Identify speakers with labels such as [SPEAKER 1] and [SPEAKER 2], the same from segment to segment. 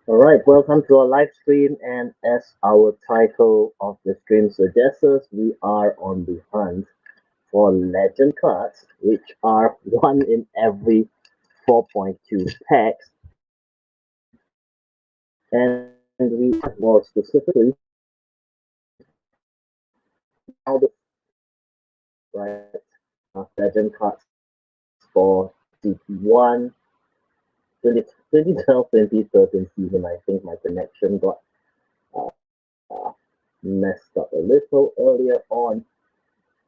[SPEAKER 1] All right, welcome to our live stream. And as our title of the stream suggests us, we are on the hunt for legend cards, which are one in every 4.2 packs. And we are more specifically Ronaldo, right? Legend cards for CP1, 2012-2013 season. I think my connection got messed up a little earlier on.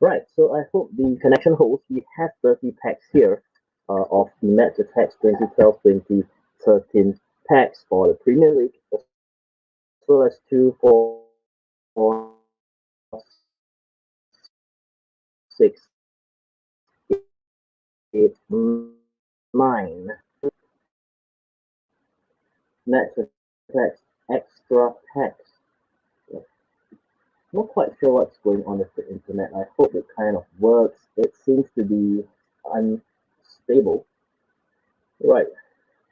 [SPEAKER 1] Right, so I hope the connection holds. We have 30 packs here of the Match Attacks 2012-2013 packs for the Premier League, as well as two for six, eight, nine Match Attacks extra packs. Not quite sure what's going on with the internet. I hope it kind of works. It seems to be unstable. Right,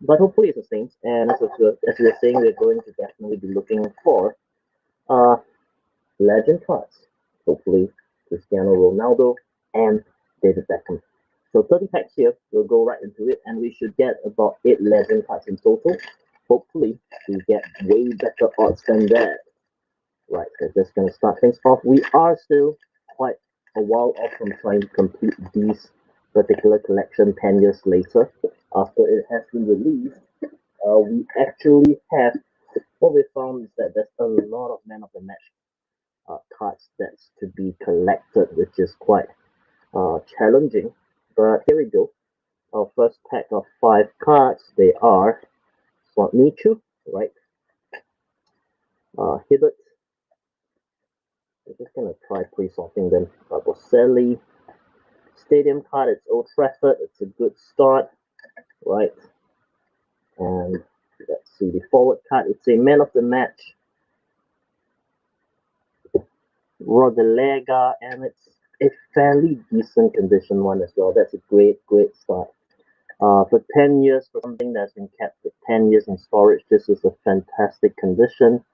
[SPEAKER 1] but hopefully it's the same. And as we are saying, we're going to definitely be looking for uh, legend cards. Hopefully, Cristiano Ronaldo and David Beckham. So 30 packs here. We'll go right into it, and we should get about 8 legend cards in total. Hopefully, we get way better odds than that. Right, so just gonna start things off. We are still quite a while off from trying to complete these particular collection 10 years later after it has been released. We actually have what we found is that there's a lot of man of the match cards that's to be collected, which is quite challenging. But here we go. Our first pack of 5 cards. They are Swap Michu, right? Hibbert. We're just gonna try pre-sorting them. Boselli. Stadium card. It's Old Trafford. It's a good start, right? And let's see the forward card. It's a man of the match, Rodelega, and it's a fairly decent condition one as well. That's a great start. For 10 years, for something that's been kept for 10 years in storage, this is a fantastic condition.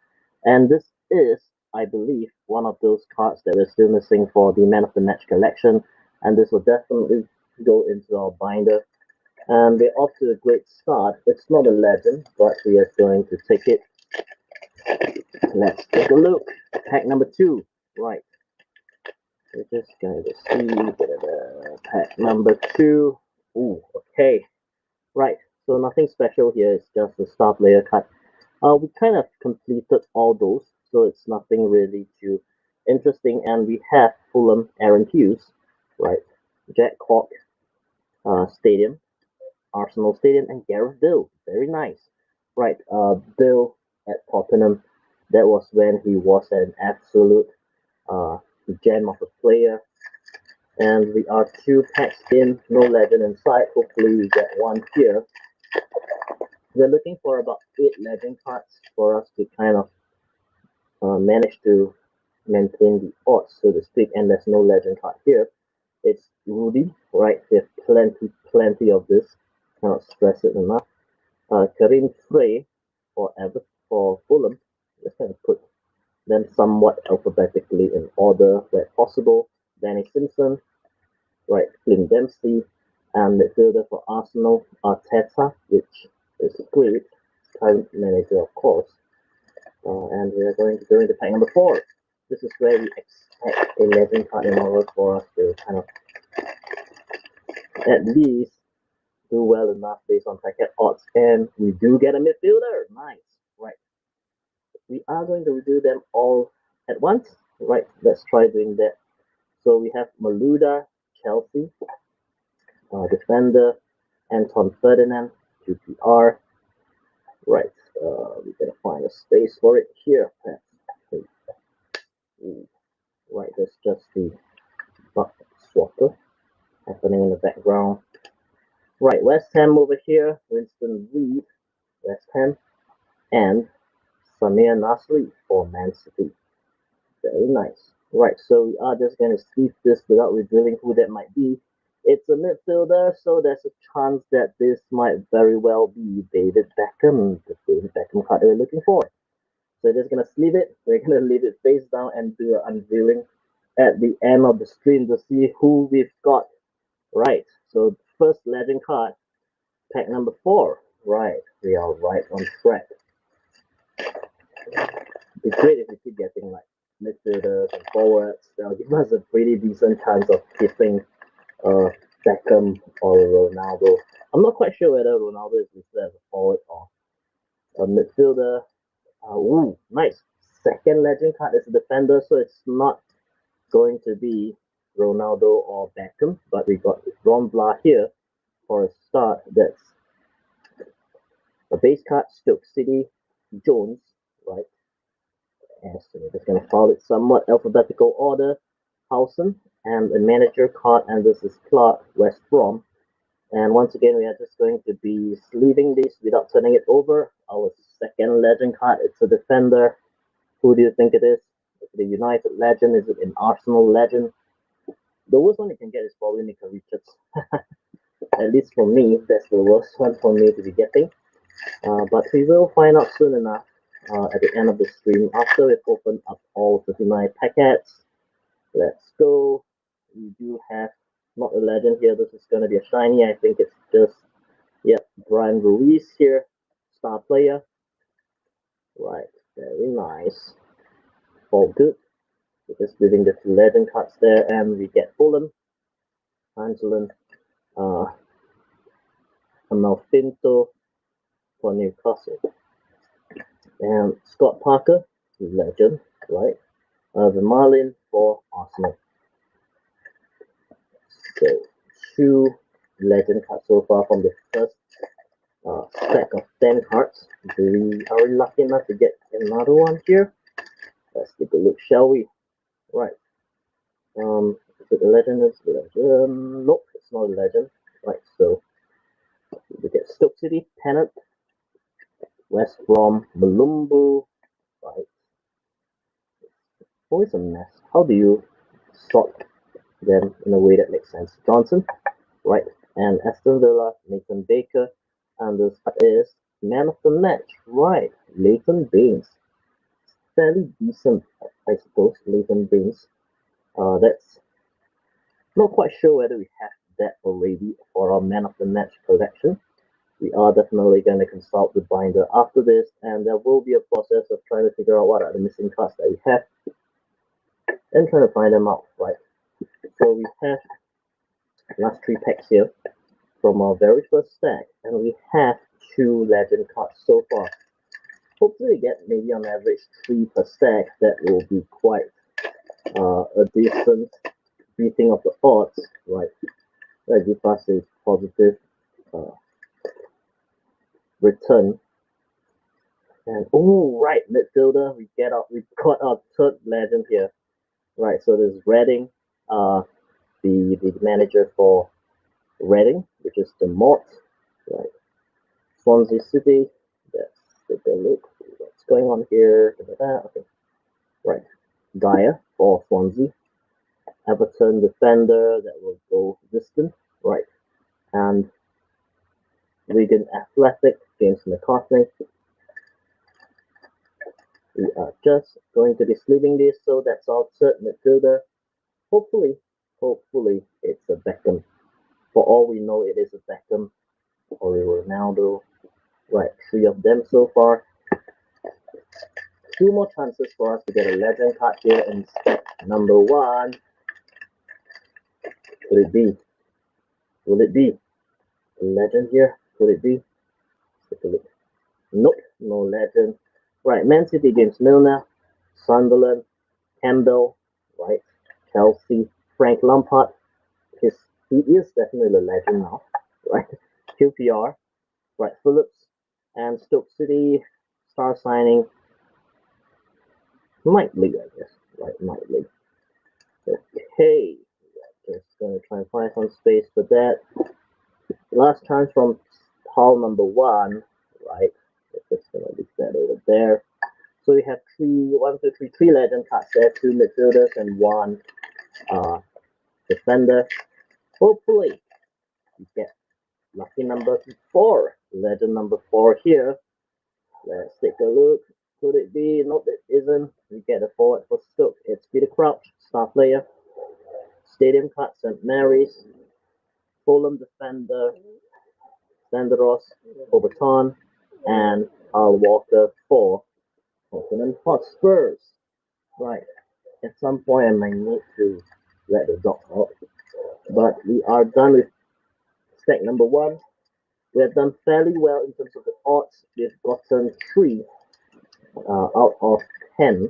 [SPEAKER 1] And this is, I believe, one of those cards that we're still missing for the Man of the Match collection. And this will definitely go into our binder. And we're off to a great start. It's not a legend, but we are going to take it. Let's take a look. Pack number 2. Right. We're just going to see pack number 2. Ooh, okay. Right. So nothing special here. It's just a star player card. We kind of completed all those, so it's nothing really too interesting. And we have Fulham Aaron Hughes, right? Jack Cork Stadium, Arsenal Stadium, and Gareth Bale. Very nice. Right. Bill at Tottenham. That was when he was an absolute uh, gem of a player. And we are 2 packs in, no legend inside. Hopefully we get one here. We're looking for about 8 legend cards for us to kind of manage to maintain the odds, so to speak. And there's no legend card here. It's Rudy, right? We have plenty of this. Cannot stress it enough. Karim Frey for Fulham. Just going to put them somewhat alphabetically in order where possible. Danny Simpson, right? Clint Dempsey, and midfielder for Arsenal, Arteta, which is great. Current manager, of course. And we are going to go into pack number 4. This is where we expect a legend card in order for us to kind of at least do well enough based on packet odds. And we do get a midfielder. Nice. Right. We are going to do them all at once. Right. Let's try doing that. So we have Maluda, Chelsea, defender, Anton Ferdinand, QPR. Right. We're going to find a space for it here. Right. That's just the buck swapper happening in the background. Right, West Ham over here, Winston Reed, West Ham, and Samir Nasri for Man City. Very nice. Right, so we are just going to see this without revealing who that might be. It's a midfielder, so there's a chance that this might very well be David Beckham, the David Beckham card that we're looking for. So we're just gonna sleeve it. We're gonna leave it face down and do an unveiling at the end of the stream to see who we've got. Right. So first legend card, pack number 4. Right. We are right on track. It'd be great if we keep getting like midfielders and forwards. That'll give us a pretty decent chance of keeping Beckham or Ronaldo. I'm not quite sure whether Ronaldo is listed as a forward or a midfielder. Ooh, nice. Second legend card is a defender, so it's not going to be Ronaldo or Beckham, but we got Ron Blah here for a start. That's a base card, Stoke City, Jones, right? And so we're just going to follow it somewhat alphabetical order. Howson, and a manager card, and this is Clark, West Brom. And once again, we are just going to be sleeving this without turning it over. Our second legend card, it's a defender. Who do you think it is? Is it a United legend? Is it an Arsenal legend? The worst one you can get is probably Mika Richards. At least for me, that's the worst one for me to be getting. But we will find out soon enough at the end of the stream after we've opened up all 39 packets. Let's go. We do have not a legend here. This is going to be a shiny. I think it's just, yep, Brian Ruiz here, star player. Right, very nice. All good. We're just leaving the 2 legend cards there, and we get Fulham, Angelan, Amalfinto for Newcastle, and Scott Parker, legend, right? The Marlin for Arsenal. So 2 legend cards so far from the first stack of 10 cards. Are we lucky enough to get another one here? Let's take a look, shall we? Right. Is it a legend? Is it a legend? Nope, it's not a legend. Right, so we get Stoke City, Pennant, West Brom, Malumbu. Right. Always a mess. How do you sort them in a way that makes sense? Johnson, right, and Aston Villa, Nathan Baker, and this is man of the match, right, Leighton Baines. Fairly decent, I suppose, Leighton Baines. That's not quite sure whether we have that already for our man of the match collection. We are definitely going to consult the binder after this, and there will be a process of trying to figure out what are the missing cards that we have and trying to find them out, right? So we have last 3 packs here from our very first stack, and we have 2 legend cards so far. Hopefully we get maybe on average 3 per stack. That will be quite a decent beating of the odds, right? That gives us a positive return. And oh, right, midfielder, we got our 3rd legend here, right? So there's Reading, the manager for Reading, which is the Mort, right? Swansea City, let's take a look. What's going on here? Okay, right. Dyer for Swansea, Everton defender that will go distant, right? And Wigan Athletic, James McCartney. We are just going to be sleeving this, so that's our 3rd midfielder. Hopefully it's a Beckham. For all we know, it is a Beckham or a Ronaldo. Right, 3 of them so far. 2 more chances for us to get a legend card here in stack number 1. Could it be? Will it be a legend here? Could it be? Let's take a look. Nope, no legend. Right, Man City against Milner, Sunderland, Campbell, right, Chelsea, Frank Lampard. He is definitely a legend now, right? QPR, right, Phillips, and Stoke City, star signing, Knightley, I guess, right, Knightley. Okay, just gonna try and find some space for that. Last chance from pile number 1, right? Just gonna leave that over there. So we have 3 legend cards there, 2 midfielders and 1 defender. Hopefully, you get lucky number 4. Legend number 4 here. Let's take a look. Could it be? Nope, it isn't. We get a forward for Stoke. It's Peter Crouch, star player. Stadium card, St. Mary's. Fulham defender, Sandros, Overton, and Al Walker for Tottenham Hotspurs. Right. At some point, I might need to let the dog out. But we are done with stack number 1. We have done fairly well in terms of the odds. We've gotten 3 out of 10.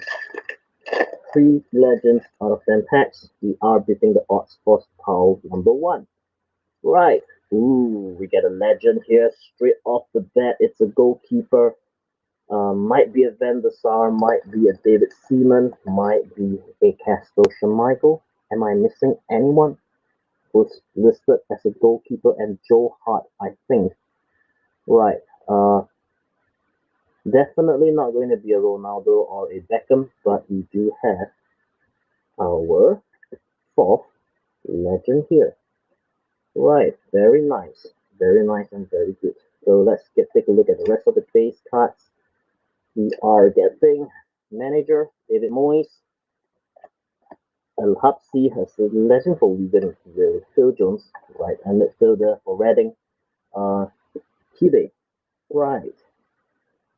[SPEAKER 1] 3 legends out of 10 packs. We are beating the odds for pile number 1. Right. Ooh, we get a legend here straight off the bat. It's a goalkeeper. Might be a Van der Sar, might be a David Seaman, might be a Castor Schmeichel. Am I missing anyone who's listed as a goalkeeper? And Joe Hart, I think. Right. Definitely not going to be a Ronaldo or a Beckham, but we do have our 4th legend here. Right, very nice. Very nice and very good. So let's take a look at the rest of the base cards. We are getting manager David Moyes, El Hapsi has a legend for Wigan with Phil Jones, right, and midfielder for Reading, Kibe. Right.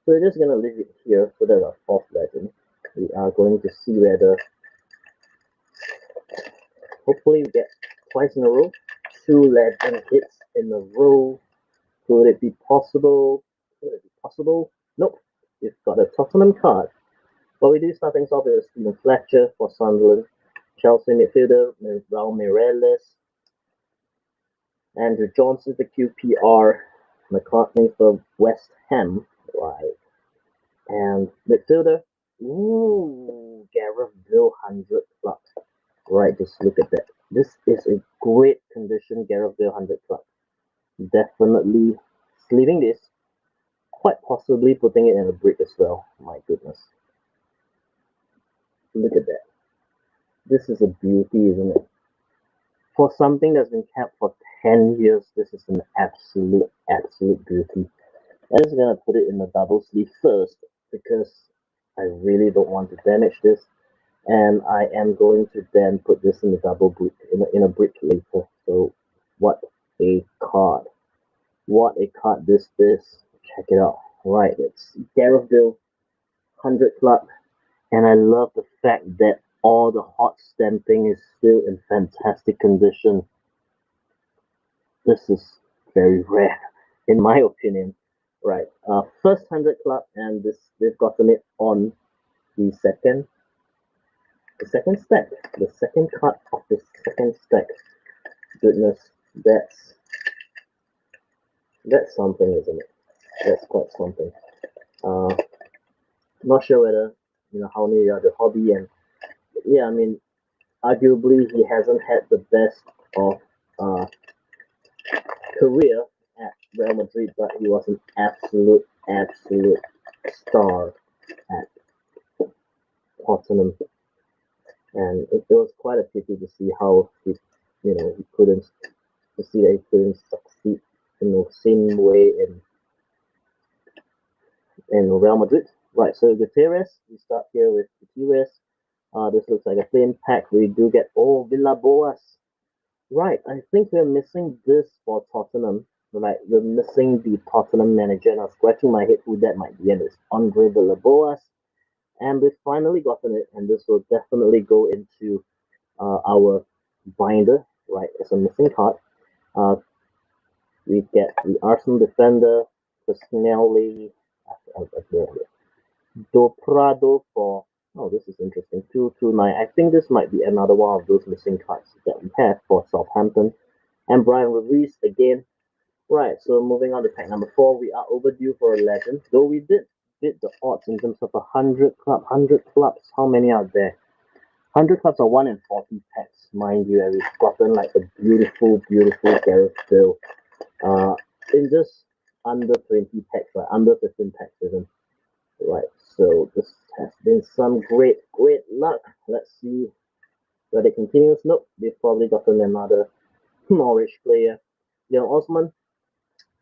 [SPEAKER 1] So we're just gonna leave it here for the 4th legend. We are going to see whether hopefully we get twice in a row. 2 legend hits in a row. Could it be possible? Could it be possible? Nope. We've got a Tottenham card. But we do start things off with Stephen Fletcher for Sunderland, Chelsea midfielder Raul Mireles, Andrew Johnson for QPR, McCartney for West Ham, right, and midfielder, Gareth Bale 100 club, right, just look at that. This is a great condition Gareth Bale 100 club. Definitely sleeving this, quite possibly putting it in a brick as well, my goodness. Look at that. This is a beauty, isn't it? For something that's been kept for 10 years, this is an absolute beauty. I'm just gonna put it in the double sleeve first because I really don't want to damage this, and I am going to then put this in the double brick in a brick later. So what a card! What a card this is! Check it out. Right, it's Gareth Bale 100 club, and I love the fact that all the hot stamping is still in fantastic condition. This is very rare, in my opinion. Right, first 100 club, and this they've gotten it on the second stack, the second card of the second stack. Goodness, that's something, isn't it? That's quite something. Not sure whether how many are the hobby, and yeah, I mean, arguably he hasn't had the best of career at Real Madrid, but he was an absolute star at Tottenham, and it was quite a pity to see how he couldn't to see that he couldn't succeed in the same way in Real Madrid. Right, so Gutierrez, we start here with Gutierrez. This looks like a plain pack. We do get Villaboas. Right, I think we're missing this for Tottenham. Right, we're missing the Tottenham manager, and I was scratching my head who that might be, and it's Andre Villaboas. And we've finally gotten it, and this will definitely go into our binder, right, as a missing card. We get the Arsenal defender, Personelli, Doprado for, oh, this is interesting, 229. I think this might be another one of those missing cards that we have for Southampton. And Brian Ruiz again. Right, so moving on to pack number 4, we are overdue for a legend, though we did the odds in terms of 100 clubs. How many are there? 100 clubs are 1 in 40 packs, mind you, and we've gotten like a beautiful Gareth Bale in just under 20 packs, right? Under 15 packs, even. Right, so this has been some great luck. Let's see whether it continues. Nope, they've probably gotten another Norwich player, Leon Osman.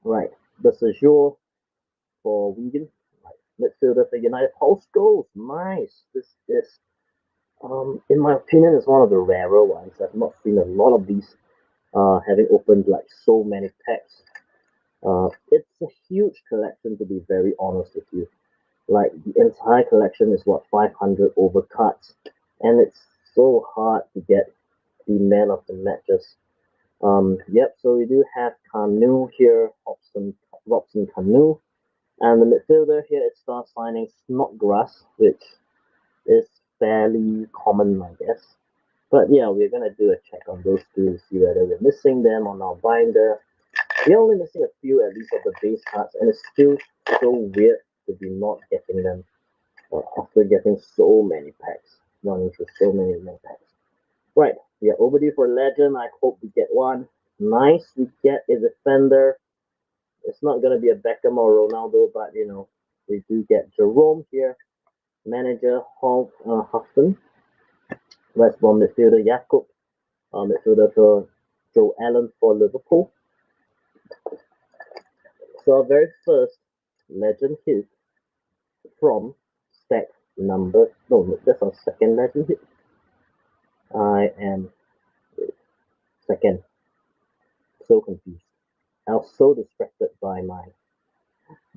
[SPEAKER 1] Right, the Sejour for Wigan. Right, midfielder for United. Paul Scholes, nice. This is, in my opinion, is one of the rarer ones. I've not seen a lot of these, having opened like so many packs. It's a huge collection, to be very honest with you. Like the entire collection is what 500 over cards, and it's so hard to get the man of the matches. Yep. So we do have Canu here, Robson Canu, and the midfielder here is star signing Snodgrass, which is fairly common, I guess. But yeah, we're gonna do a check on those two to see whether we're missing them on our binder. We're only missing a few at least of the base cards, and it's still so weird to be not getting them after getting so many packs, running through so many more packs. Right, we are overdue for legend. I hope we get one. Nice, we get a defender. It's not gonna be a Beckham or Ronaldo, but we do get Jerome here. Manager Houghton, West Brom midfielder Jakub, midfielder for Joe Allen for Liverpool. So our very first legend hit from stack number. No, that's our second legend hit. I am second. So confused. I was so distracted by my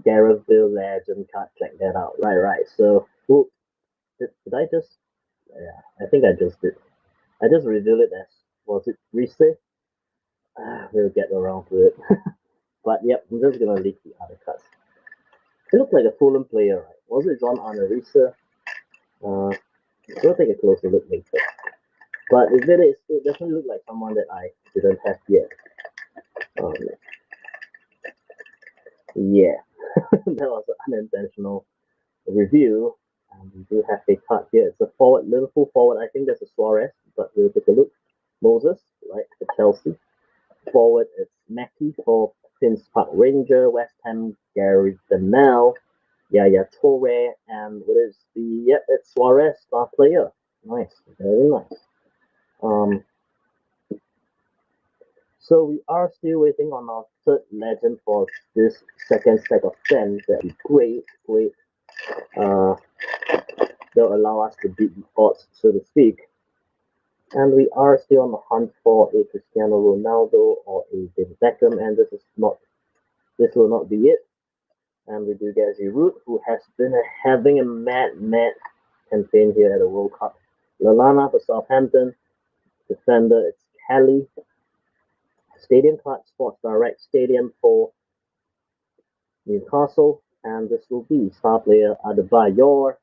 [SPEAKER 1] Gareth Bale legend card. Check that out. Right, right. So, did I just? Yeah, I think I just did. I just revealed it as, was it Reese? We'll get around to it. But yep, I'm just gonna leak the other cards. He looked like a Fulham player, right? Was it John Arnerisa? We'll take a closer look later. But if it is, it definitely looked like someone that I didn't have yet. Um, yeah, that was an unintentional review. We do have a card here. It's a forward, Liverpool forward. I think that's a Suarez, but we'll take a look. Moses, right, for Chelsea. Forward, it's Mackie for Queen's Park Ranger. West Ham, Gary Bennell. Yaya Toure, and what is the, yeah, it's Suarez, star player. Nice, very nice. Um, so we are still waiting on our third legend for this second stack of 10. That'll be great, great. Uh, they'll allow us to beat the odds, so to speak. And we are still on the hunt for a Cristiano Ronaldo or a David Beckham, and this will not be it. And we do get Giroud, who has been having a mad campaign here at the World Cup. Lallana for Southampton. Defender, it's Kelly. Stadium card, Sports Direct Stadium for Newcastle. And this will be star player Adebayor.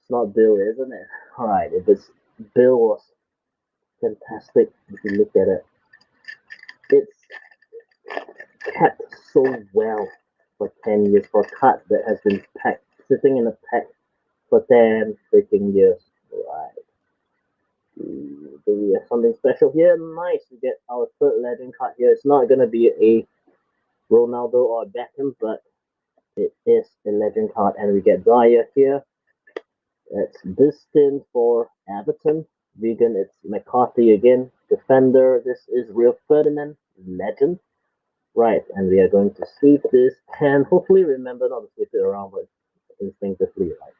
[SPEAKER 1] It's not Bill, isn't it? Alright, if it's Bill, was fantastic if you look at it. It's kept so well for 10 years for a card that has been packed, sitting in a pack for 10 freaking years. Right. Do we have something special here? Nice. We get our third legend card here. It's not going to be a Ronaldo or a Beckham, but it is a legend card. And we get Dyer here. It's Distin for Everton. Vegan, it's McCarthy again. Defender, this is Real Ferdinand, legend. Right, and we are going to sweep this and hopefully remember not to sweep it around, but instinctively, right?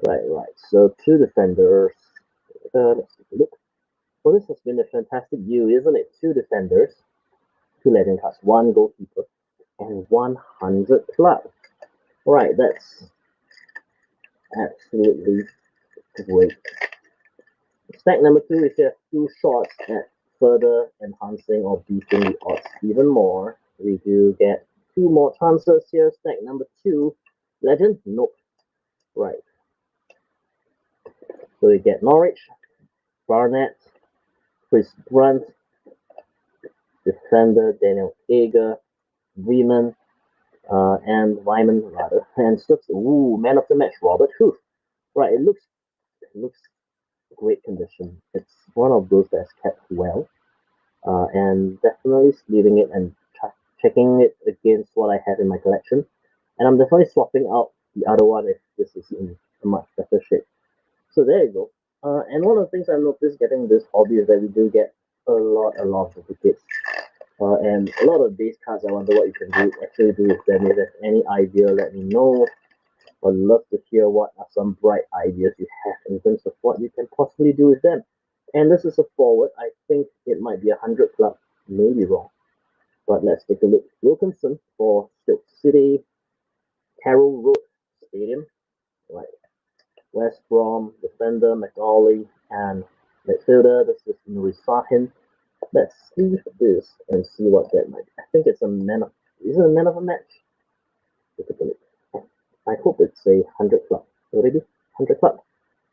[SPEAKER 1] Right, right. So two defenders. Let's take a look. Well, this has been a fantastic view, isn't it? Two defenders, two legend cards, one goalkeeper, and 100 club. Right, that's absolutely great. Stack number 2 is a few shots at further enhancing or beating the odds even more. We do get two more chances here. Stack number 2, legend, nope. Right. So we get Norwich, Barnett, Chris Brunt, defender Daniel Ager, Riemann, and Wyman rather, and Stokes. Ooh, man of the match, Robert Huth. Right, it looks great condition. It's one of those that's kept well, and definitely leaving it and checking it against what I have in my collection. And I'm definitely swapping out the other one if this is in a much better shape. So there you go. And one of the things I noticed getting this hobby is that we do get a lot of duplicates. And a lot of base cards, I wonder what you can actually do with them. If there's any idea, let me know. I'd love to hear what are some bright ideas you have in terms of what you can possibly do with them. And this is a forward. I think it might be 100 club, maybe wrong. But let's take a look. Wilkinson for Stoke City, Carroll Road Stadium, right? West Brom, defender McAuley, and midfielder. This is Nuri Sahin. Let's see this and see what that might be. I think it's a man of. Is it a man of a match? Take a look. I hope it's a 100 club. Already 100 club.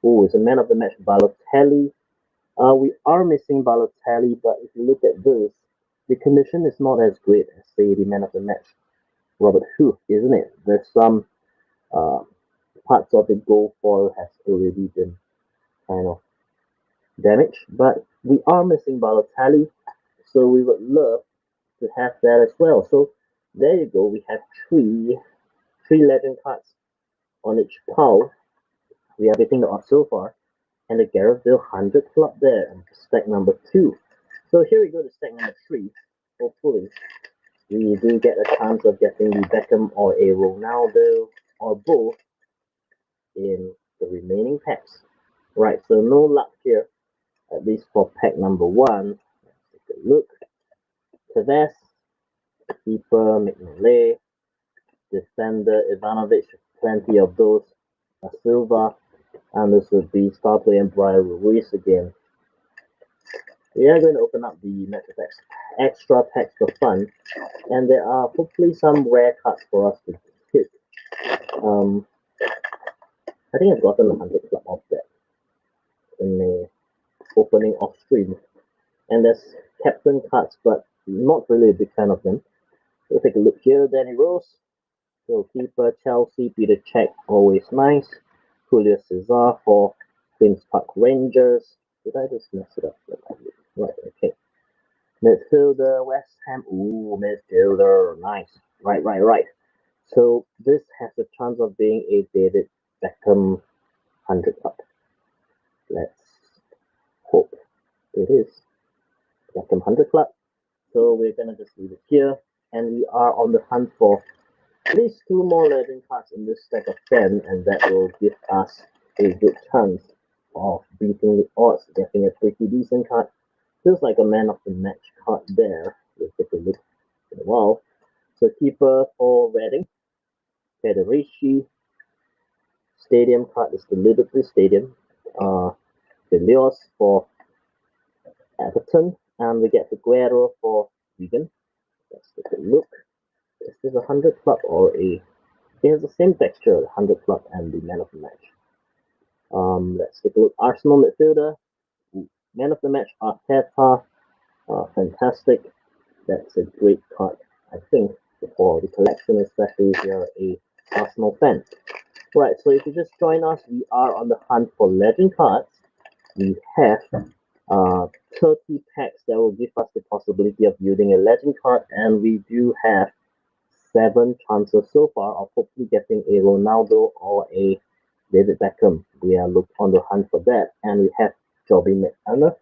[SPEAKER 1] Oh, it's a man of the match. Balotelli. We are missing Balotelli, but if you look at this, the condition is not as great as say the man of the match, Robert Hu, isn't it? There's some uh, parts of the goal foil has already been kind of damaged, but we are missing Balotelli, so we would love to have that as well. So there you go. We have three legend cards on each pile. We are getting the odds so far, and the Gareth Bale 100 club there, and stack number 2. So here we go to stack number 3. Hopefully, we do get a chance of getting the Beckham or a Ronaldo or both in the remaining packs. Right, so no luck here, at least for pack number 1. Let's take a look. Tevez, keeper, McNally, defender, Ivanovic, plenty of those. Silva, and this would be star player Brian Ruiz again. We are going to open up the Metro Packs, extra packs for fun, and there are hopefully some rare cards for us to hit. I think I've gotten 100 club off that in the opening off stream, and there's captain cards, but not really a big fan of them. We'll take a look here. Danny Rose, goalkeeper, Chelsea, Peter Cech, always nice. Julio Cesar for Queen's Park Rangers. Did I just mess it up? Right, okay. Midfielder, West Ham. Ooh, midfielder. Nice. Right. So this has a chance of being a David Beckham 100 club. Let's hope it is Beckham 100 club. So we're going to just leave it here. And we are on the hunt for at least 2 more legend cards in this stack of 10. And that will give us a good chance of beating the odds, getting a pretty decent card. Feels like a man of the match card there. We'll take a look in a while. So keeper for Reading, Federici. Stadium card is the Liverpool Stadium. De Leos for Everton, and we get the Guerrero for Wigan. Let's take a look. Is this a 100 club or a? It has the same texture, the 100 club and the man of the match. Let's take a look. Arsenal midfielder, man of the match, Arteta. Fantastic. That's a great card, I think, for the collection, especially if you're a Arsenal fan. Right, so if you just join us, we are on the hunt for legend cards. We have 30 packs that will give us the possibility of building a legend card, and we do have 7 chances so far of hopefully getting a Ronaldo or a David Beckham. We are on the hunt for that, and we have Joby McAnna,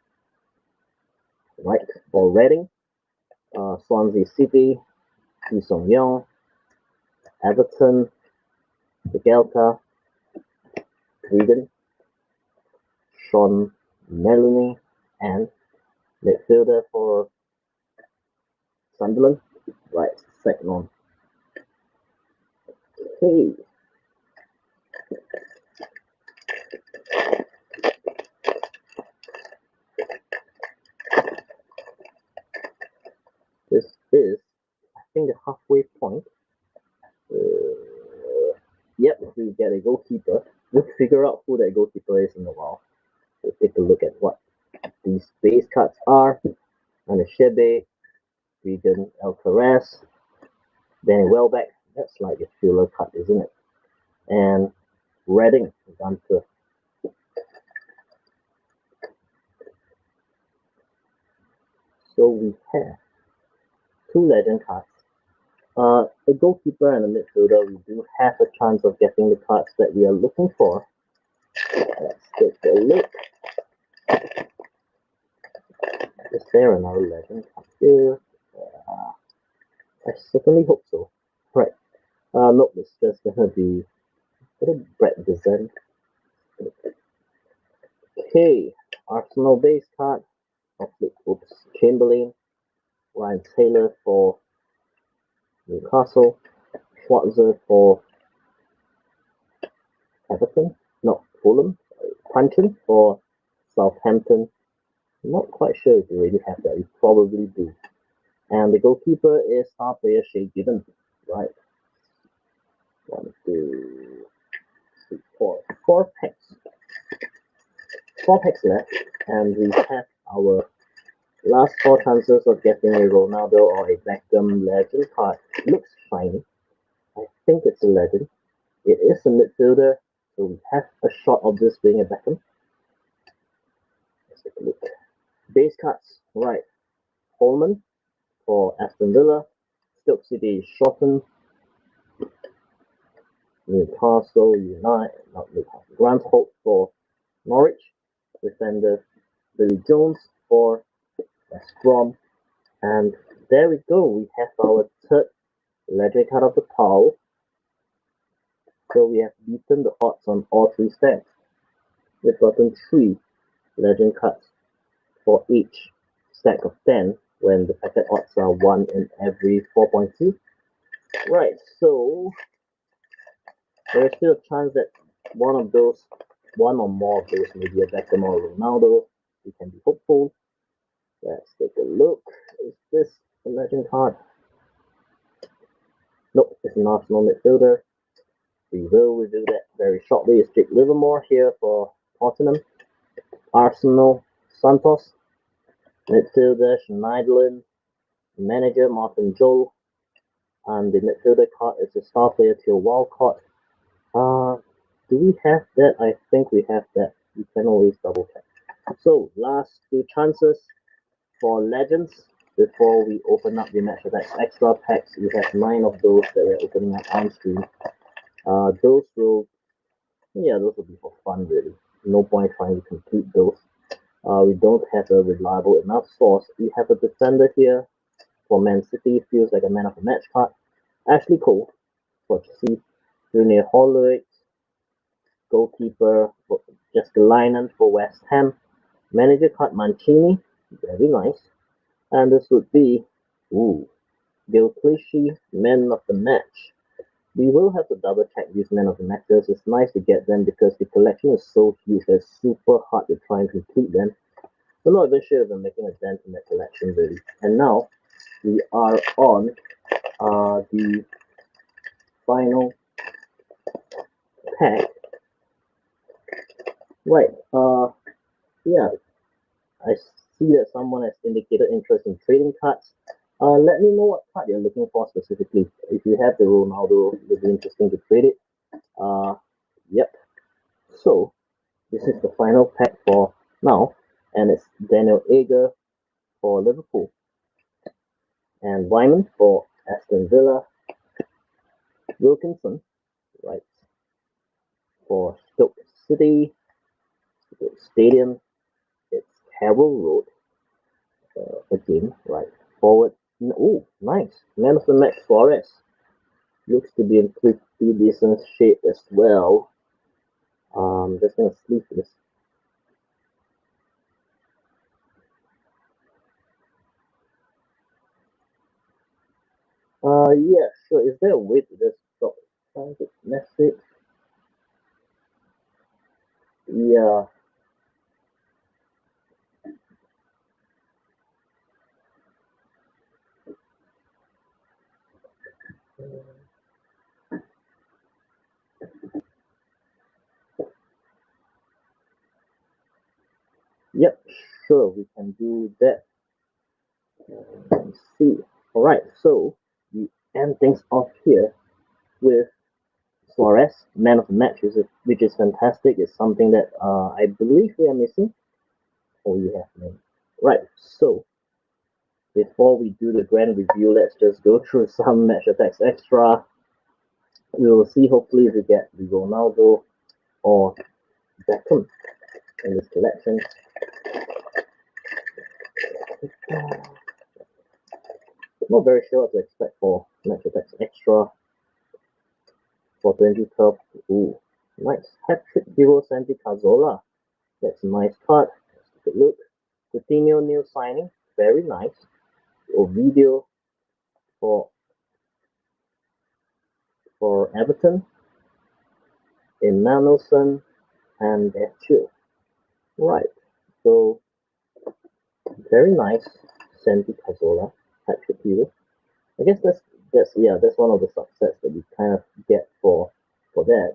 [SPEAKER 1] right, for Reading, Swansea City, Lee Song Young, Everton, Jagielka, Wigan, Sean Melanie, and midfielder for Sunderland. Right, second one. Okay. This is, I think, the halfway point. Yep, we get a goalkeeper. We'll figure out who that goalkeeper is in a while. We'll take a look at what these base cards are. And the Shebe, Regan Alcaraz, Danny Welbeck. That's like a filler card, isn't it? And Reading, Gunter. So we have 2 legend cards. A goalkeeper and a midfielder. We do have a chance of getting the cards that we are looking for. Let's take a look. Is there another legend up here? Uh, I certainly hope so. Right. Nope, it's just gonna be a little Brett design. Okay, Arsenal base card. Oops, Chamberlain, Ryan Taylor for Newcastle, Schwarzer for Everton, not Fulham, Puncheon for Southampton. I'm not quite sure if you really have that. You probably do. And the goalkeeper is star player Shea Given. Right. One, two, three, four. Four packs left. And we have our last four chances of getting a Ronaldo or a Beckham legend card. Looks shiny. I think it's a legend. It is a midfielder, so we have a shot of this being a Beckham. Let's take a look. Base cards, right. Holman for Aston Villa, Stoke City Shorten, Newcastle United, not Newcastle, Grant Holt for Norwich, defender Billy Jones for West Brom, and there we go. We have our third legend card of the pile. So we have beaten the odds on all three stacks. We've gotten 3 legend cards for each stack of 10 when the packet odds are 1 in every 4.2. Right, so there's still a chance that one or more of those may be a Beckham or Ronaldo. We can be hopeful. Let's take a look. Is this a legend card? Nope, it's an Arsenal midfielder. We will review that very shortly. It's Jake Livermore here for Tottenham. Arsenal, Santos. Midfielder, Schneiderlin. Manager, Martin Jol. And the midfielder card is the star player Theo Walcott. Do we have that? I think we have that. You can always double check. So, last 2 chances for legends before we open up the Match Attax extra packs. We have 9 of those that we're opening up on screen. Those will be for fun really. No point trying to complete those. We don't have a reliable enough source. We have a defender here for Man City, feels like a man of the match card. Ashley Cole for Chelsea, Junior Holloway, goalkeeper for Jessica Linen for West Ham, manager card Mancini, very nice. And this would be Gil Clichy, man of the match. We will have to double check these men of the matches. It's nice to get them because the collection is so huge that it's super hard to try and complete them. I'm not even sure if I'm making a dent in that collection really. And now we are on the final pack. Right. Yeah. I see that someone has indicated interest in trading cards. Let me know what card you're looking for specifically. If you have the Ronaldo, it would be interesting to trade it. Yep. So this is the final pack for now, and it's Daniel Ager for Liverpool, and Wyman for Aston Villa, Wilkinson, right, for Stoke City, Stoke Stadium, it's Carroll Road, again, right, forward, oh, nice, man of the match Suarez, looks to be in pretty decent shape as well. Just gonna sleep this. Yeah, sure. Is there a way to just drop a private message? Yeah. Yep, sure. We can do that. Let's see. All right. So we end things off here with Suarez, man of the match, which is fantastic. It's something that I believe we are missing. Oh, you have me. Right. So before we do the grand review, let's just go through some match attacks extra. We will see hopefully if we get the Ronaldo or Beckham in this collection. Not very sure what to expect for Attax Extra for 2012. Ooh, nice. Hat-trick hero Santi Cazorla. That's a nice card. Let's take a look. Coutinho new signing. Very nice. Ovidio for Everton. Emmanuelson and Beckham. Right. So very nice. Santi Cazorla. Hat-trick hero. I guess that's one of the subsets that we kind of get for that.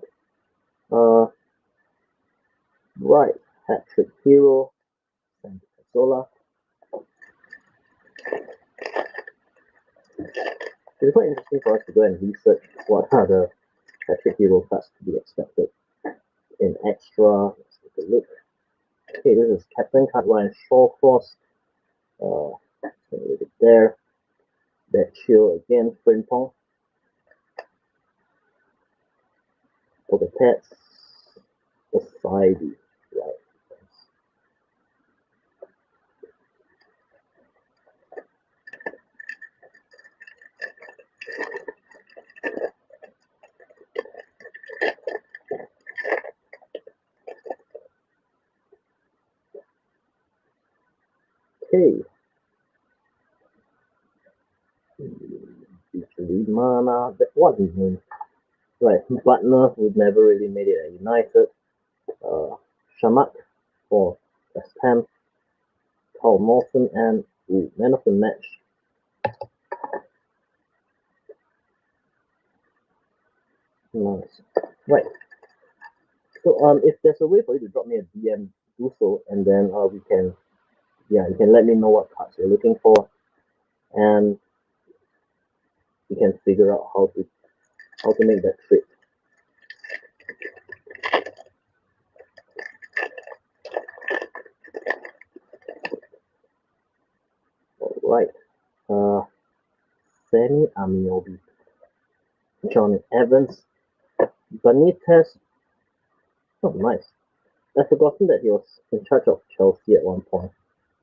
[SPEAKER 1] Right, hat-trick hero, Santi Cazorla. It's quite interesting for us to go and research what are the hat-trick hero cards to be expected in extra. Let's take a look. Okay, this is Captain card Ryan Shawcross. Leave it there. That chill again, Frimpong. For the pets, the side. Right. Okay. Usually mana. What is his name? Right, Butner, who never really made it at United. Shamak for West Ham. Carl Morton and man of the match. Nice. Right. So if there's a way for you to drop me a DM, do so, and then you can let me know what cards you're looking for, and we can figure out how to make that trade. All right. Sammy Amiobi, Johnny Evans, Benitez. Oh, nice. I've forgotten that he was in charge of Chelsea at one point.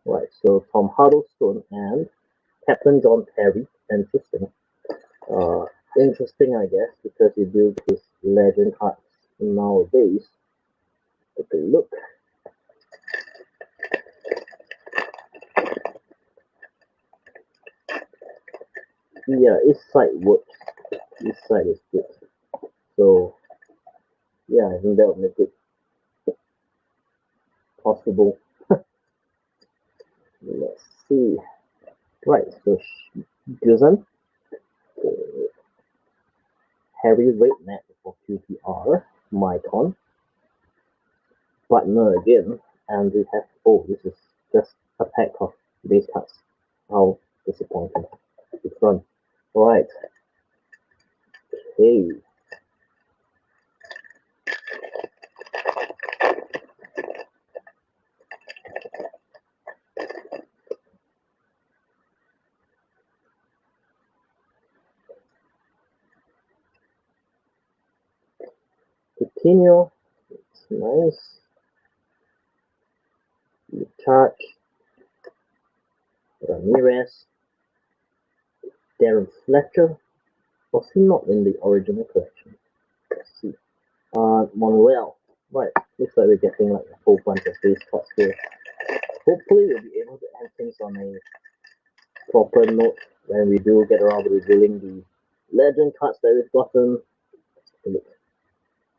[SPEAKER 1] Right. So Tom Huddlestone and Captain John Terry. Interesting. Interesting, I guess, because you do this legend cards nowadays. Take a look. Yeah, each side works. Each side is good. So, yeah, I think that would make it possible. Let's see. Right, so Guzan, Harry Redknapp for QPR, Mycon, Butner again, and we have, this is just a pack of base cards. How disappointing. It's fun. Right. Okay. Coutinho, it's nice. Charge, Ramirez, Darren Fletcher. Was he not in the original collection? Let's see. Manuel. Right. Looks like we're getting like a whole bunch of base cards here. Hopefully we'll be able to end things on a proper note when we do get around to revealing the legend cards that we've gotten.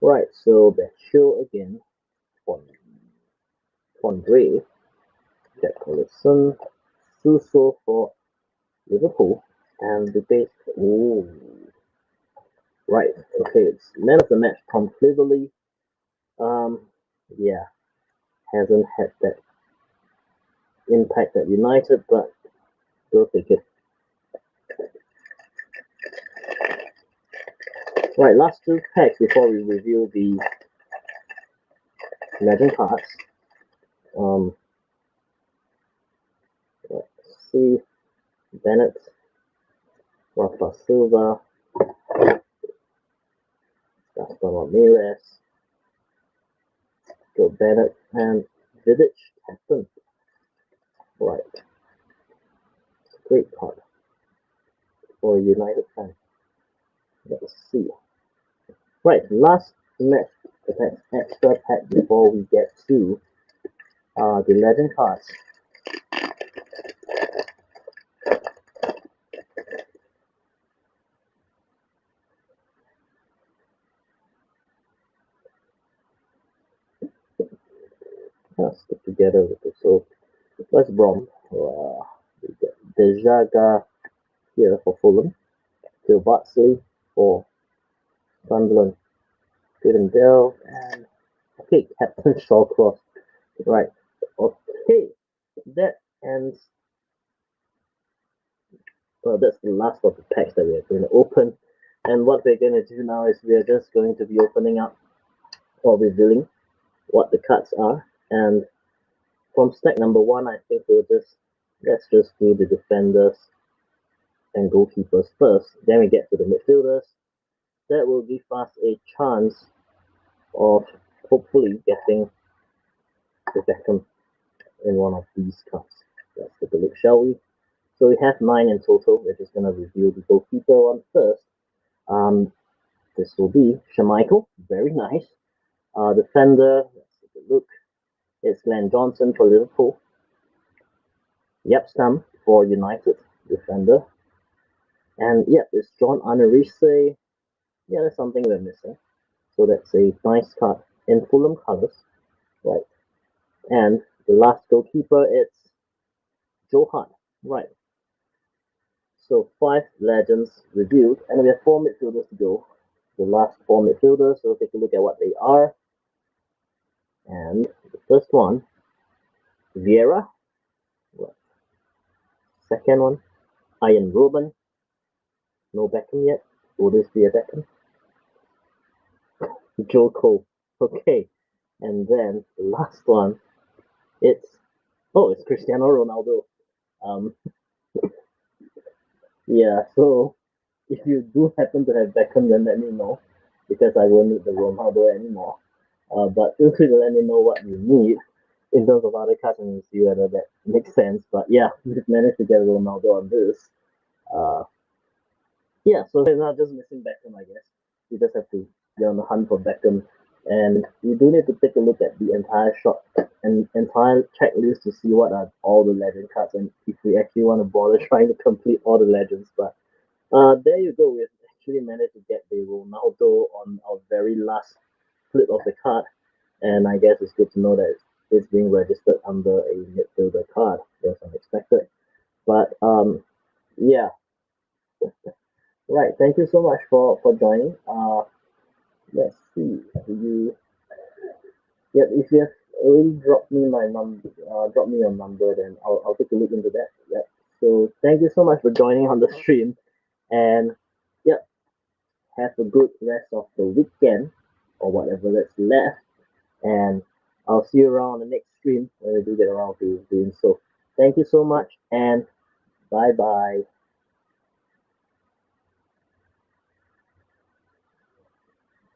[SPEAKER 1] Right, so the show again. Fondre, Jack Collison, Suso for Liverpool, and the base. Ooh. Right, okay, it's man of the match, Tom Cleverley. Yeah, hasn't had that impact at United, but we'll take it. Right, last two packs before we reveal the legend cards. Let's see. Bennett, Rafa Silva, Gaston Ramirez, Joe Bennett, and Vidic captain. Right. Great card for a United fan. Let's see. Right, last match Attax extra pack before we get to the legend cards. Let's stick together with it. So West Brom. We get Dejaga here for Fulham. Phil Bartley for Sunderland. Stephen Dale and okay, Captain Shawcross. Right. Okay. That ends that's the last of the packs that we are going to open. And what we're going to do now is we are just going to be opening up or revealing what the cards are. And from stack number one, I think let's just do the defenders and goalkeepers first. Then we get to the midfielders. That will give us a chance of hopefully getting the Beckham in one of these cards. Let's take a look, shall we? So we have 9 in total. We're just going to review the goalkeeper one first. This will be Schmeichel, very nice. Defender, let's take a look. It's Glenn Johnson for Liverpool. Yepstam for United, defender. And yep, it's John Anarise. Yeah, there's something we're missing. So that's a nice card in Fulham colours. Right. And the last goalkeeper, it's Joe Hart. Right. So 5 legends reviewed, and we have 4 midfielders to go. The last 4 midfielders, so we'll take a look at what they are. And the first one, Vieira. Right. Second one, Ian Robben. No Beckham yet. Will this be a Beckham? Joe Cole. Okay. And then the last one, it's Cristiano Ronaldo. Um, yeah, so if you do happen to have Beckham, then let me know because I won't need the Ronaldo anymore. But feel free to let me know what you need in terms of other cards and see whether that makes sense. But yeah, we've managed to get Ronaldo on this. Uh, yeah, so we're not just missing Beckham, I guess. You just have to be on the hunt for Beckham. And you do need to take a look at the entire shot and entire checklist to see what are all the legend cards and if we actually want to bother trying to complete all the legends. But there you go. We've actually managed to get the Ronaldo on our very last flip of the card. And I guess it's good to know that it's being registered under a midfielder card. That's unexpected. But yeah. Right. Thank you so much for joining. Let's see. If you have already dropped me my number, drop me your number, then I'll take a look into that. Yeah. So thank you so much for joining on the stream, and yeah, have a good rest of the weekend or whatever that's left, and I'll see you around on the next stream when we do get around to doing so. Thank you so much, and bye bye.